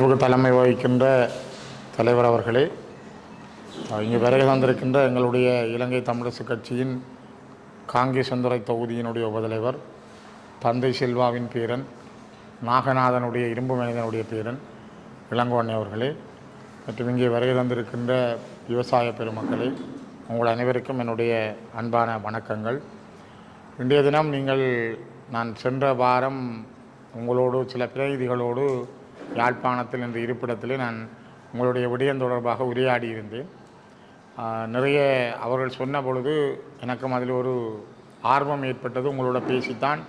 தலைமை வகிக்கின்ற தலைவர் அவர்களே, இங்கு வருகை தந்திருக்கின்ற எங்களுடைய இலங்கை தமிழரசு கட்சியின் காங்கேசந்துறை தொகுதியினுடைய உபதலைவர் தந்தை செல்வாவின் பேரன் நாகநாதனுடைய இரும்பு மனிதனுடைய பேரன் இளங்கோவன் அவர்களே, மற்றும் இங்கே வருகை தந்திருக்கின்ற விவசாய பெருமக்களே, உங்கள் அனைவருக்கும் என்னுடைய அன்பான வணக்கங்கள். இன்றைய தினம் நான் சென்ற வாரம் உங்களோடு சில பிரதிநிதிகளோடு யாழ்ப்பாணத்தில் என்ற இருப்பிடத்தில் நான் உங்களுடைய விடயம் தொடர்பாக உரையாடி இருந்தேன். நிறைய அவர்கள் சொன்ன பொழுது எனக்கும் அதில் ஒரு ஆர்வம் ஏற்பட்டது. உங்களோட பேசித்தான்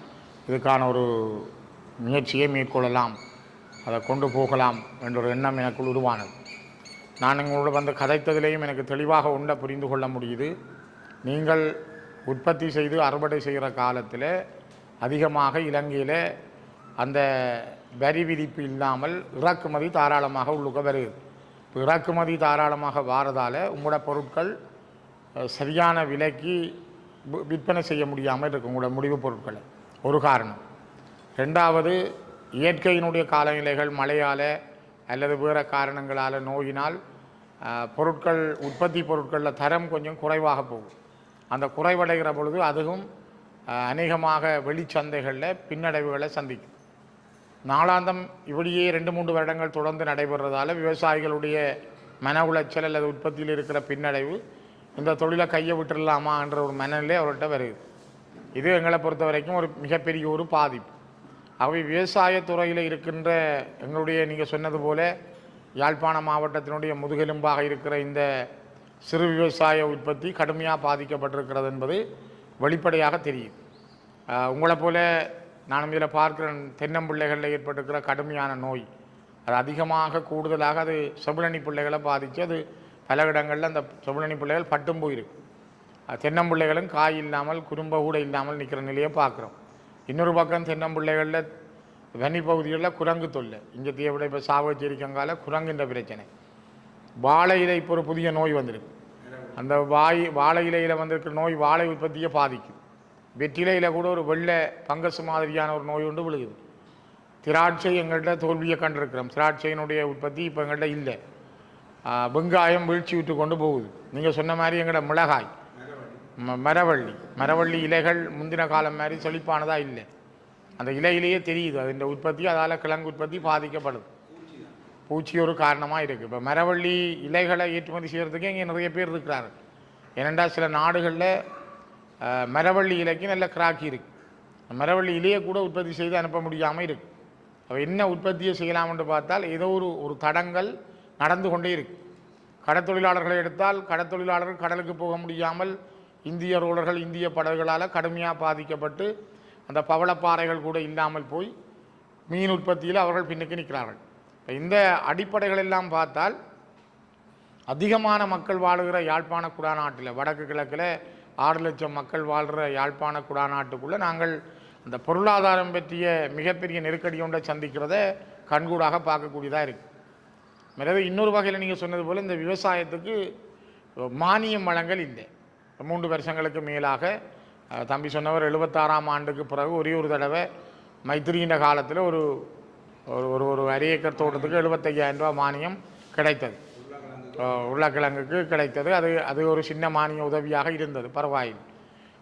இதுக்கான ஒரு முயற்சியை மேற்கொள்ளலாம், அதை கொண்டு போகலாம் என்ற ஒரு எண்ணம் எனக்குள் உருவானது. நான் உங்களோட வந்து கதைத்ததிலேயும் எனக்கு தெளிவாக உண்ட புரிந்து கொள்ள முடியுது. நீங்கள் உற்பத்தி செய்து அறுவடை செய்கிற காலத்தில் அதிகமாக இலங்கையில் அந்த வரி விதிப்பு இல்லாமல் இறக்குமதி தாராளமாக உள்ளுக்க வருது. இப்போ இறக்குமதி தாராளமாக வாரதால் உங்களோட பொருட்கள் சரியான விலைக்கு விற்பனை செய்ய முடியாமல் இருக்கும், உங்களோட முடிவு பொருட்களை. ஒரு காரணம். ரெண்டாவது, இயற்கையினுடைய காலநிலைகள் மழையால் அல்லது வேறு காரணங்களால் நோயினால் பொருட்கள் உற்பத்தி பொருட்களில் தரம் கொஞ்சம் குறைவாக போகும். அந்த குறைவடைகிற பொழுது அதுவும் அநேகமாக வெளிச்சந்தைகளில் பின்னடைவுகளை சந்திக்கும். நாளாந்தம் இப்படியே 2-3 வருடங்கள் தொடர்ந்து நடைபெறதால விவசாயிகளுடைய மன உளைச்சல் அல்லது உற்பத்தியில் இருக்கிற பின்னடைவு இந்த தொழிலை கையை விட்டுடலாமா என்ற ஒரு மனநிலை அவர்கிட்ட வருது. இது எங்களை பொறுத்த வரைக்கும் ஒரு மிகப்பெரிய ஒரு பாதிப்பு. அவை விவசாயத்துறையில் இருக்கின்ற எங்களுடைய நீங்கள் சொன்னது போல யாழ்ப்பாண மாவட்டத்தினுடைய முதுகெலும்பாக இருக்கிற இந்த சிறு விவசாய உற்பத்தி கடுமையாக பாதிக்கப்பட்டிருக்கிறது என்பது வெளிப்படையாக தெரியும். உங்களை போல நானும் இதில் பார்க்குற தென்னம்பிள்ளைகளில் ஏற்பட்டிருக்கிற கடுமையான நோய் அது அதிகமாக கூடுதலாக அது செவிலணி பிள்ளைகளை பாதித்து அது பல இடங்களில் அந்த செவிலணி பிள்ளைகள் பட்டும் போயிருக்கு. தென்னம்பிள்ளைகளும் காய் இல்லாமல் குறும்ப கூட இல்லாமல் நிற்கிற நிலையை பார்க்குறோம். இன்னொரு பக்கம் தென்னம்பிள்ளைகளில் வன்னி பகுதிகளில் குரங்கு தொல்லை. இங்கே தீவிர இப்போ சாவச்சேரிக்கங்கால குரங்குன்ற பிரச்சனை. வாழை இலை இப்போ ஒரு புதிய நோய் வந்திருக்கு. அந்த வாழை இலையில் வந்திருக்கிற நோய் வாழை உற்பத்தியை பாதிக்கும். வெற்றிலையில் கூட ஒரு வெள்ளை பங்கசு மாதிரியான ஒரு நோய் ஒன்று விழுகுது. திராட்சை எங்கள்கிட்ட தோல்வியை கண்டிருக்கிறோம். திராட்சையினுடைய உற்பத்தி இப்போ எங்கள்கிட்ட இல்லை. வெங்காயம் வீழ்ச்சி விட்டு கொண்டு போகுது. நீங்கள் சொன்ன மாதிரி எங்களோட மிளகாய், மரவள்ளி இலைகள் முந்தின காலம் மாதிரி செழிப்பானதாக இல்லை. அந்த இலையிலேயே தெரியுது அதன் உற்பத்தி, அதால் கிழங்கு உற்பத்தி பாதிக்கப்படுது. பூச்சி ஒரு காரணமாக இருக்குது. இப்போ மரவள்ளி இலைகளை ஏற்றுமதி செய்கிறதுக்கே இங்கே நிறைய பேர் இருக்கிறாரு. ஏனென்றால் சில நாடுகளில் மரவள்ளி இலைக்கு நல்ல கிராக்கி இருக்குது. மரவள்ளி இலையை கூட உற்பத்தி செய்து அனுப்ப முடியாமல் இருக்குது. அப்போ என்ன உற்பத்தியை செய்யலாம் என்று பார்த்தால் ஏதோ ஒரு தடங்கள் நடந்து கொண்டே இருக்குது. கடற்தொழிலாளர்களை எடுத்தால் கடற்தொழிலாளர்கள் கடலுக்கு போக முடியாமல் இந்திய ரோலர்கள் இந்திய படகுகளால் கடுமையாக பாதிக்கப்பட்டு அந்த பவளப்பாறைகள் கூட இல்லாமல் போய் மீன் உற்பத்தியில் அவர்கள் பின்னுக்கு நிற்கிறார்கள். இந்த அடிப்படைகள் எல்லாம் பார்த்தால் அதிகமான மக்கள் வாழுகிற யாழ்ப்பாண குடாநாட்டில் வடக்கு கிழக்கில் 6 லட்சம் மக்கள் வாழ்கிற யாழ்ப்பாண குடாநாட்டுக்குள்ளே நாங்கள் அந்த பொருளாதாரம் பற்றிய மிகப்பெரிய நெருக்கடி ஒன்றை சந்திக்கிறத கண்கூடாக பார்க்கக்கூடியதாக இருக்குது. எனவே இன்னொரு வகையில் நீங்கள் சொன்னது போல் இந்த விவசாயத்துக்கு மானியம் வழங்கல் இல்லை. 3 வருஷங்களுக்கு மேலாக தம்பி சொன்னவர் 76ஆம் ஆண்டுக்கு பிறகு ஒரே ஒரு தடவை மைத்திரியின் காலத்தில் ஒரு ஒரு ஒரு அரை ஏக்கர் தோட்டத்துக்கு 75,000 ரூபா மானியம் கிடைத்தது. உருளைக்கிழங்குக்கு கிடைத்தது. அது ஒரு சின்ன மானிய உதவியாக இருந்தது, பரவாயில்லை.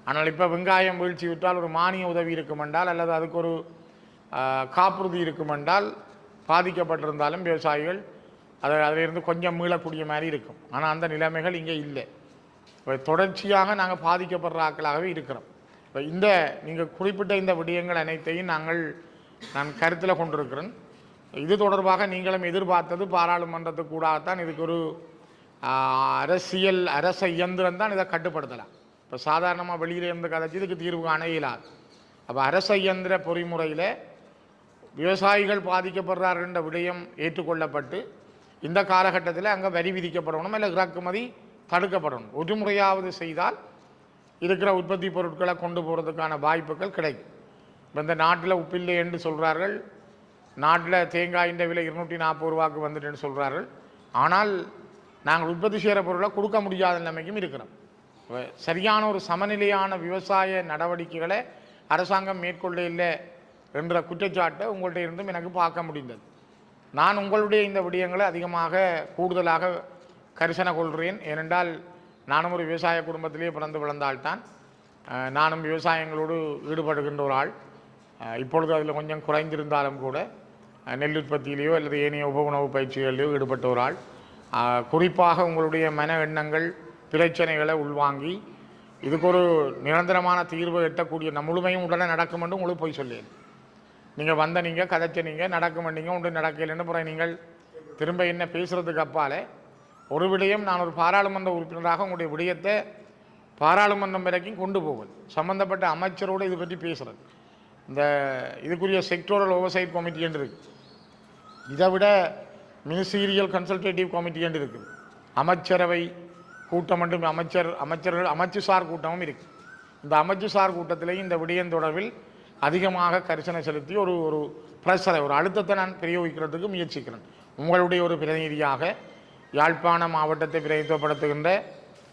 ஆனால் இப்போ வெங்காயம் வீழ்ச்சி விட்டால் ஒரு மானிய உதவி இருக்குமென்றால் அல்லது அதுக்கு ஒரு காப்புறுதி இருக்குமென்றால் பாதிக்கப்பட்டிருந்தாலும் விவசாயிகள் அதிலிருந்து கொஞ்சம் மீளக்கூடிய மாதிரி இருக்கும். ஆனால் அந்த நிலைமைகள் இங்கே இல்லை. இப்போ தொடர்ச்சியாக நாங்கள் பாதிக்கப்படுற ஆட்களாகவே இருக்கிறோம். இப்போ நீங்கள் குறிப்பிட்ட இந்த விடயங்கள் அனைத்தையும் நான் கருத்தில் கொண்டிருக்கிறேன். இது தொடர்பாக நீங்களும் எதிர்பார்த்தது பாராளுமன்றத்துக்கு கூடாகத்தான் இதுக்கு ஒரு அரச இயந்திரம் தான் இதை கட்டுப்படுத்தலாம். இப்போ சாதாரணமாக வெளியிலிருந்து கதைச்சி இதுக்கு தீர்வு காண இயலாது. அப்போ அரச இயந்திர பொறிமுறையில் விவசாயிகள் பாதிக்கப்படுறார்கள் என்ற விடயம் ஏற்றுக்கொள்ளப்பட்டு இந்த காலகட்டத்தில் அங்கே வரி விதிக்கப்படணும், இல்லை இறக்குமதி தடுக்கப்படணும். ஒரு முறையாவது செய்தால் இருக்கிற உற்பத்தி பொருட்களை கொண்டு போகிறதுக்கான வாய்ப்புகள் கிடைக்கும். இப்போ இந்த நாட்டில் உப்பில்லை என்று சொல்கிறார்கள். நாட்டில் தேங்காயின் விலை 240 ரூபாய்க்கு வந்துட்டுன்னு சொல்கிறார்கள். ஆனால் நாங்கள் உற்பத்தி செய்கிற பொருளை கொடுக்க முடியாத நிலைமைக்கும் இருக்கிறோம். சரியான ஒரு சமநிலையான விவசாய நடவடிக்கைகளை அரசாங்கம் மேற்கொள்ள இல்லை என்ற குற்றச்சாட்டை உங்கள்கிட்ட இருந்தும் எனக்கு பார்க்க முடிந்தது. நான் உங்களுடைய இந்த விடயங்களை அதிகமாக கூடுதலாக கரிசனை கொள்கிறேன். ஏனென்றால் நானும் ஒரு விவசாய குடும்பத்திலேயே பிறந்து விளந்தால்தான். நானும் விவசாயங்களோடு ஈடுபடுகின்ற ஒரு ஆள். இப்பொழுது அதில் கொஞ்சம் குறைந்திருந்தாலும் கூட நெல் உற்பத்தியிலேயோ அல்லது ஏனைய உப உணவு பயிற்சிகளிலேயோ ஈடுபட்ட ஒரு ஆள். குறிப்பாக உங்களுடைய மன எண்ணங்கள் பிரச்சனைகளை உள்வாங்கி இதுக்கு ஒரு நிரந்தரமான தீர்வு எட்டக்கூடிய முழுமையும் உடனே நடக்கும் என்று உங்களுக்கு போய் சொல்லேன். நீங்கள் வந்த நீங்கள் கதைச்ச நீங்கள் நடக்கும் நீங்கள் ஒன்று நடக்கலைன்னு பிறகு நீங்கள் திரும்ப என்ன பேசுகிறதுக்கு அப்பால் ஒரு விடயம், நான் ஒரு பாராளுமன்ற உறுப்பினராக உங்களுடைய விடயத்தை பாராளுமன்றம் வரைக்கும் கொண்டு போவது, சம்பந்தப்பட்ட அமைச்சரோடு இது பற்றி பேசுகிறது. இந்த இதுக்குரிய செக்டோரல் ஓவர்சைட் கமிட்டி என்று இருக்குது. இதை விட மினிஸ்டீரியல் கன்சல்டேட்டிவ் கமிட்டி என்று இருக்குது. அமைச்சரவை கூட்டம் என்றும் அமைச்சுசார் கூட்டமும் இருக்குது. இந்த அமைச்சுசார் கூட்டத்திலேயும் இந்த விடயம் தொடர்பில் அதிகமாக கரிசனை செலுத்தி ஒரு பிரஷரை, ஒரு அழுத்தத்தை நான் பிரயோகிக்கிறதுக்கு முயற்சிக்கிறேன். உங்களுடைய ஒரு பிரதிநிதியாக யாழ்ப்பாண மாவட்டத்தை பிரதித்துவப்படுத்துகின்ற,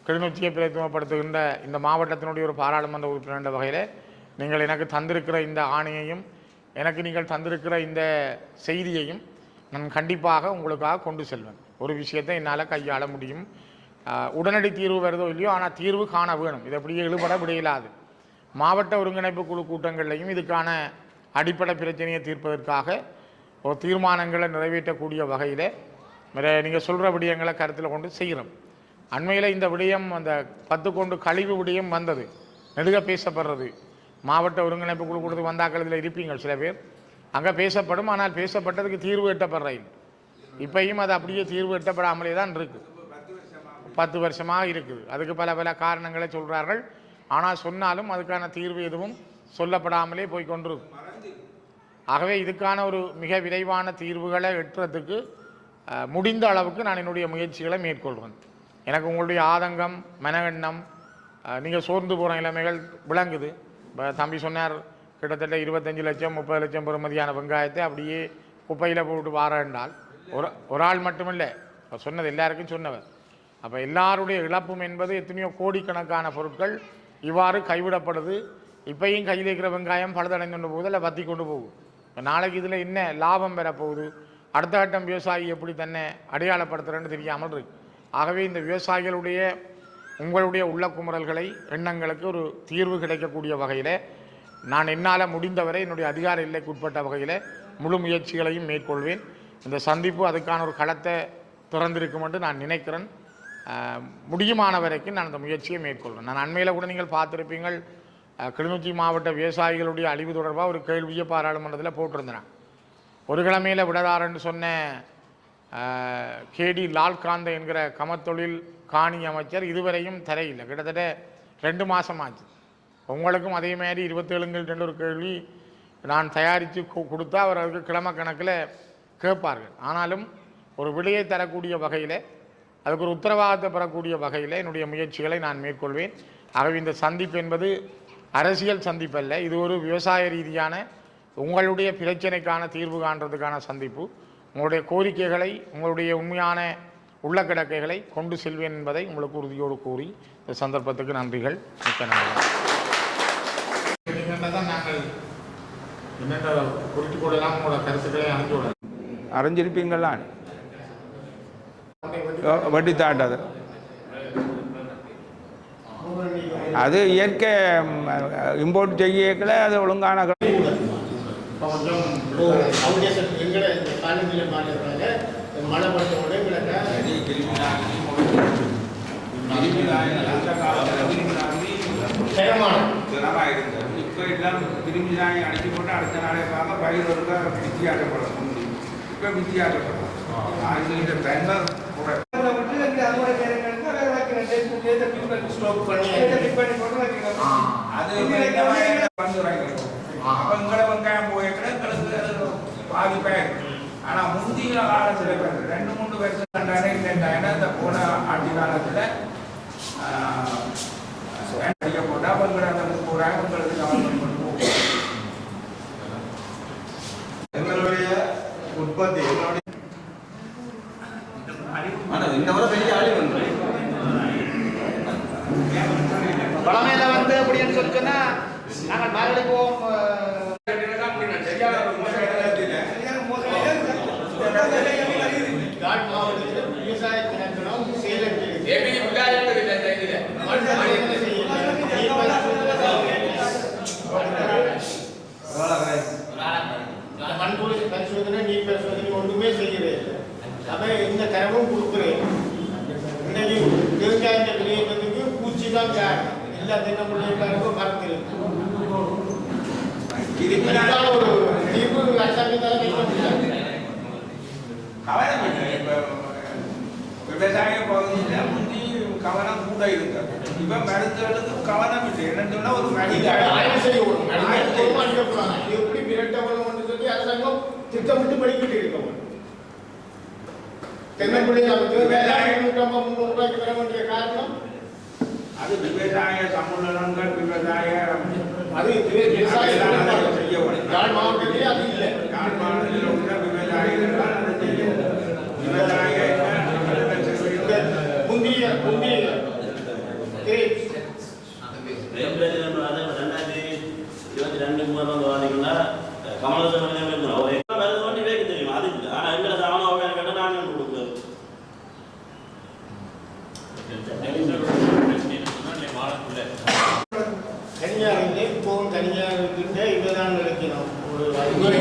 கிளிநொச்சியை பிரதித்துவப்படுத்துகின்ற இந்த மாவட்டத்தினுடைய ஒரு பாராளுமன்ற உறுப்பினர் என்ற வகையில் நீங்கள் எனக்கு தந்திருக்கிற இந்த ஆணையையும் எனக்கு நீங்கள் தந்திருக்கிற இந்த செய்தியையும் நான் கண்டிப்பாக உங்களுக்காக கொண்டு செல்வேன். ஒரு விஷயத்தை என்னால் கையாள முடியும். உடனடி தீர்வு வருதோ இல்லையோ, ஆனால் தீர்வு காண வேணும். இது அப்படியே இழுபட விடையிலாது. மாவட்ட ஒருங்கிணைப்பு குழு கூட்டங்கள்லையும் இதுக்கான அடிப்படை பிரச்சனையை தீர்ப்பதற்காக ஒரு தீர்மானங்களை நிறைவேற்றக்கூடிய வகையில் நீங்கள் சொல்கிற விடயங்களை கருத்தில் கொண்டு செய்கிறோம். அண்மையில் இந்த விடயம், அந்த 10 கொண்டு கழிவு விடயம் வந்தது, நெடுக பேசப்படுறது. மாவட்ட ஒருங்கிணைப்பு குழு கூட்டத்துக்கு வந்தாக்கள் இதில் இருப்பீங்கள் சில பேர், அங்கே பேசப்படும். ஆனால் பேசப்பட்டதுக்கு தீர்வு எட்டப்படுற இல்லை. இப்பையும் அது அப்படியே தீர்வு எட்டப்படாமலே தான் இருக்குது. 10 வருஷமாக இருக்குது. அதுக்கு பல காரணங்களை சொல்கிறார்கள். ஆனால் சொன்னாலும் அதுக்கான தீர்வு எதுவும் சொல்லப்படாமலே போய்கொண்டிருக்கு. ஆகவே இதுக்கான ஒரு மிக விரைவான தீர்வுகளை எட்டுறதுக்கு முடிந்த அளவுக்கு நான் என்னுடைய முயற்சிகளை மேற்கொள்வேன். எனக்கு உங்களுடைய ஆதங்கம், மன எண்ணம், நீங்கள் சோர்ந்து போகிற நிலைமைகள் விளங்குது. தம்பி சொன்னார், கிட்டத்தட்ட 25 லட்சம் 30 லட்சம் பெறுமதியான வெங்காயத்தை அப்படியே குப்பையில் போட்டு வாரண்டால் ஒரு ஆள் மட்டுமில்லை, சொன்னது எல்லாருக்கும் சொன்னவர். அப்போ எல்லாருடைய இழப்பும் என்பது எத்தனையோ கோடிக்கணக்கான பொருட்கள் இவ்வாறு கைவிடப்படுது. இப்பையும் கையில் இருக்கிற வெங்காயம் பழுதடைந்து கொண்டு போகுது, இல்லை வத்தி கொண்டு போகுது. இப்போ நாளைக்கு இதில் என்ன லாபம் பெறப்போகுது, அடுத்த கட்டம் விவசாயி எப்படி தன்னை அடையாளப்படுத்துகிறேன்னு தெரியாமல் இருக்கு. ஆகவே இந்த விவசாயிகளுடைய உங்களுடைய உள்ள குமுறல்களை, எண்ணங்களுக்கு ஒரு தீர்வு கிடைக்கக்கூடிய வகையில் நான் என்னால் முடிந்தவரை என்னுடைய அதிகார எல்லைக்கு உட்பட்ட வகையில் முழு முயற்சிகளையும் மேற்கொள்வேன். இந்த சந்திப்பு அதுக்கான ஒரு களத்தை திறந்திருக்கும் என்று நான் நினைக்கிறேன். முடியுமான வரைக்கும் நான் அந்த முயற்சியை மேற்கொள்வேன். நான் அண்மையில் கூட நீங்கள் பார்த்துருப்பீங்கள், கிளிநொச்சி மாவட்ட விவசாயிகளுடைய அழிவு தொடர்பாக ஒரு கேள்வியை பாராளுமன்றத்தில் போட்டிருந்தேன். ஒரு கிழமையில் விடதாரன்னு சொன்ன கேடி லால்காந்த என்கிற கமத்தொழில் காணி அமைச்சர் இதுவரையும் தரையில்லை. கிட்டத்தட்ட 2 மாதம் ஆச்சு. உங்களுக்கும் அதே மாதிரி 27 ஒரு கேள்வி நான் தயாரித்து கொடுத்தா அவர் அதுக்கு கிழமை கணக்கில் கேட்பார்கள். ஆனாலும் ஒரு விடையை தரக்கூடிய வகையில், அதுக்கு ஒரு உத்தரவாதத்தை பெறக்கூடிய வகையில் என்னுடைய முயற்சிகளை நான் மேற்கொள்வேன். ஆகவே இந்த சந்திப்பு என்பது அரசியல் சந்திப்பல்ல, இது ஒரு விவசாய ரீதியான உங்களுடைய பிரச்சனைக்கான தீர்வு காண்றதுக்கான சந்திப்பு. உங்களுடைய கோரிக்கைகளை, உங்களுடைய உண்மையான உள்ள கிடக்கைகளை கொண்டு செல்வேன் என்பதை உங்களுக்கு உறுதியோடு கூறி இந்த சந்தர்ப்பத்துக்கு நன்றிகள். மிக்க நன்றி. நாங்கள் என்னென்ன குறித்து கொள்ளலாம், உங்களோட கருத்துக்களை அனுப்பிவிட அறிஞ்சிருப்பீங்களா? வட்டி தாண்டாது அது இயற்கை இம்போர்ட் செய்யக்கல, அது ஒழுங்கான இப்போ எல்லாம் திரும்பி நாய் அடிச்சு போட்டு அடுத்த நாளே பார்க்க பயிர் ஒருக்கா வித்தியாசப்படும். இப்போ வித்தியாசப்படும் வெங்காயம் போய்க்கிறது பாதிப்பேன். ஆனா முந்திய காலத்துல 2-3 வருஷம் இந்த போன ஆட்சி காலத்துல போட்டா அந்த 30,000 கவர்மெண்ட் கொண்டு போகும். எங்களுடைய உற்பத்தி பழமையில வந்து அப்படின்னு சொல்லிச்சுன்னா நாங்கள் மறுபடியும் போவோம். அவன் இந்த தரவும் கொடுக்குறேன். இன்னைக்கு தேங்காய் விளையத்துக்கு பூச்சி தான் காரணம். எல்லா தினமுறைக்கும் மறந்துருக்கு. இதுக்கான ஒரு தீர்வு அரசாங்கத்தால் வைக்க முடியாது. கவனம் இல்லை. இப்போ விவசாய பகுதியில் முந்தி கவனம் கூட இருந்தது. இப்போ மருத்துவர்களுக்கு கவனம் இல்லை. என்னன்னு சொன்னால் ஒரு ஆய்வு செய்யணும். எப்படி விரட்ட வேணும்னு சொல்லி அரசாங்கம் திட்டமிட்டு படிக்கிட்டு இருக்கணும். தென்னம்பிள்ளை வேளாண் 350 ரூபாய்க்கு பெற வேண்டிய காரணம் அது விவசாய சமூகங்கள் விவசாய அது விவசாய செய்ய யாழ் மாவட்டத்திலே அது இல்லை. யாழ் மாவட்டத்தில் உள்ள விவசாயிகள் அதை செய்ய விவசாய முந்திய 2022 வாங்கினா கமலசன் வண்டி வேக தெரியும். அது இல்லை. ஆனால் எங்களை சாவனம் கேட்டால் நாங்கள் கொடுக்குறோம். தனியாரிலே இப்போவும் தனியார்கிட்ட இதுதான் நினைக்கணும். ஒரு ஆளோட